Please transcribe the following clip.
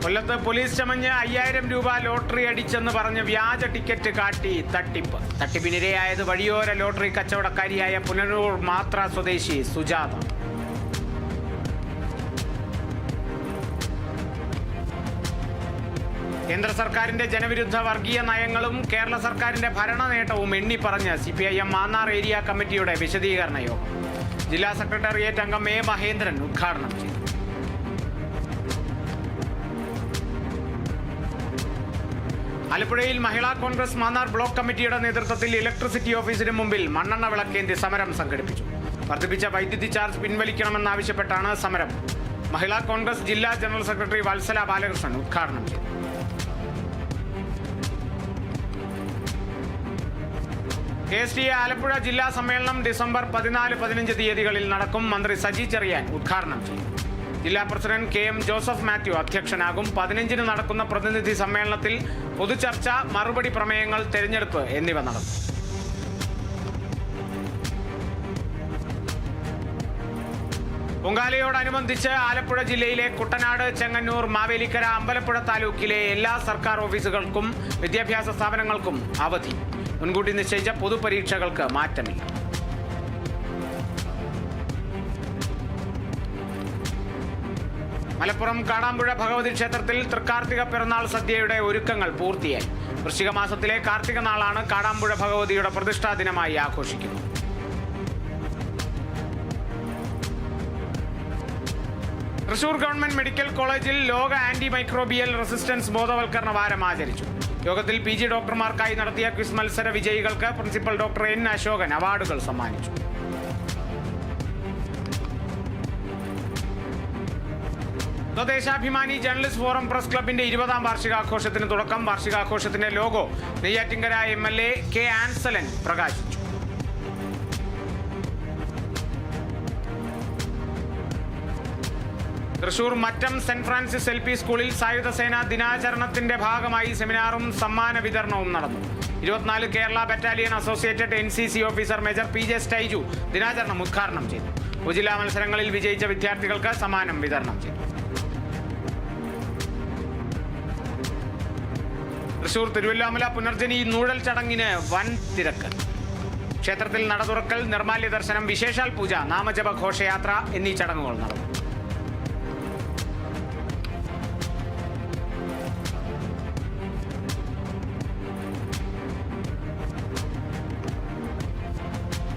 കൊല്ലത്ത് പോലീസ് ചമഞ്ഞ് 5000 രൂപ ലോട്ടറി അടിച്ചെന്ന് പറഞ്ഞ് വ്യാജ ടിക്കറ്റ് കാട്ടി തട്ടിപ്പ്. തട്ടിപ്പിനിരയായത് വഴിയോര ലോട്ടറി കച്ചവടക്കാരിയായ പുനലൂർ മാത്ര സ്വദേശി സുജാത. കേന്ദ്ര സർക്കാരിന്റെ ജനവിരുദ്ധ വർഗീയ നയങ്ങളും കേരള സർക്കാരിന്റെ ഭരണ നേട്ടവും എണ്ണിപ്പറഞ്ഞ് CPIM മാന്നാർ ഏരിയ കമ്മിറ്റിയുടെ വിശദീകരണ യോഗം. ജില്ലാ സെക്രട്ടേറിയറ്റ് അംഗം A. മഹേന്ദ്രൻ ഉദ്ഘാടനം ചെയ്തു. ആലപ്പുഴയിൽ മഹിളാ കോൺഗ്രസ് മാന്നാർ ബ്ലോക്ക് കമ്മിറ്റിയുടെ നേതൃത്വത്തിൽ ഇലക്ട്രിസിറ്റി ഓഫീസിന് മുമ്പിൽ മണ്ണെണ്ണ വിളക്കേന്തി സമരം സംഘടിപ്പിച്ചു. വർദ്ധിപ്പിച്ച വൈദ്യുതി ചാർജ് പിൻവലിക്കണമെന്നാവശ്യപ്പെട്ടാണ് സമരം. മഹിളാ കോൺഗ്രസ് ജില്ലാ ജനറൽ സെക്രട്ടറി വത്സല ബാലകൃഷ്ണൻ ഉദ്ഘാടനം ചെയ്തു. KSDA ആലപ്പുഴ ജില്ലാ സമ്മേളനം ഡിസംബർ 14-15 തീയതികളിൽ നടക്കും. മന്ത്രി സജി ചെറിയാൻ ഉദ്ഘാടനം ചെയ്യും. ജില്ലാ പ്രസിഡന്റ് KM ജോസഫ് മാത്യു അധ്യക്ഷനാകും. 15-ന് നടക്കുന്ന പ്രതിനിധി സമ്മേളനത്തിൽ പൊതുചർച്ച, മറുപടി പ്രമേയങ്ങൾ, തെരഞ്ഞെടുപ്പ് എന്നിവ നടക്കും. പൊങ്കാലയോടനുബന്ധിച്ച് ആലപ്പുഴ ജില്ലയിലെ കുട്ടനാട്, ചെങ്ങന്നൂർ, മാവേലിക്കര, അമ്പലപ്പുഴ താലൂക്കിലെ എല്ലാ സർക്കാർ ഓഫീസുകൾക്കും വിദ്യാഭ്യാസ സ്ഥാപനങ്ങൾക്കും അവധി. മുൻകൂട്ടി നിശ്ചയിച്ച പൊതുപരീക്ഷകൾക്ക് മാറ്റമില്ല. മലപ്പുറം കാടാമ്പുഴ ഭഗവതി ക്ഷേത്രത്തിൽ തൃക്കാർത്തിക പിറന്നാൾ സദ്യയുടെ ഒരുക്കങ്ങൾ പൂർത്തിയായി. വൃശ്ചിക മാസത്തിലെ കാർത്തിക നാളാണ് കാടാമ്പുഴ ഭഗവതിയുടെ പ്രതിഷ്ഠാ ദിനമായി ആഘോഷിക്കുന്നത്. തൃശൂർ ഗവൺമെന്റ് മെഡിക്കൽ കോളേജിൽ ലോക ആന്റി മൈക്രോബിയൽ റെസിസ്റ്റൻസ് ബോധവൽക്കരണ വാരം ആചരിച്ചു. യോഗത്തിൽ PG ഡോക്ടർമാർക്കായി നടത്തിയ ക്വിസ് മത്സര വിജയികൾക്ക് പ്രിൻസിപ്പൽ ഡോക്ടർ N. അശോകൻ അവാർഡുകൾ സമ്മാനിച്ചു. സ്വദേശാഭിമാനി ജേർണലിസ്റ്റ് ഫോറം പ്രസ് ക്ലബിന്റെ 20ാം വാർഷികാഘോഷത്തിന് തുടക്കം. വാർഷികാഘോഷത്തിന്റെ logo Neyyattinkara MLA K. Ansalan പ്രകാശിച്ചു. Thrissur Mattam saint Francis LP സ്കൂളിൽ സായുധ സേനാ ദിനാചരണത്തിന്റെ ഭാഗമായി സെമിനാറും സമ്മാന വിതരണവും നടന്നു. 24 Kerala battalion associated NCC officer major PJ Staiju ദിനാചരണം ഉദ്ഘാടനം ചെയ്തു. ഉപജില്ലാ മത്സരങ്ങളിൽ വിജയിച്ച വിദ്യാർത്ഥികൾക്ക് സമ്മാനം വിതരണം ചെയ്തു. തൃശൂർ തിരുവല്ലാമല പുനർജനി നൂഴൽ ചടങ്ങിന് വൻ തിരക്ക്. ക്ഷേത്രത്തിൽ നട തുറക്കൽ, നിർമാല്യ ദർശനം, വിശേഷാൽ പൂജ, നാമജപ ഘോഷയാത്ര എന്നീ ചടങ്ങുകൾ നടന്നു.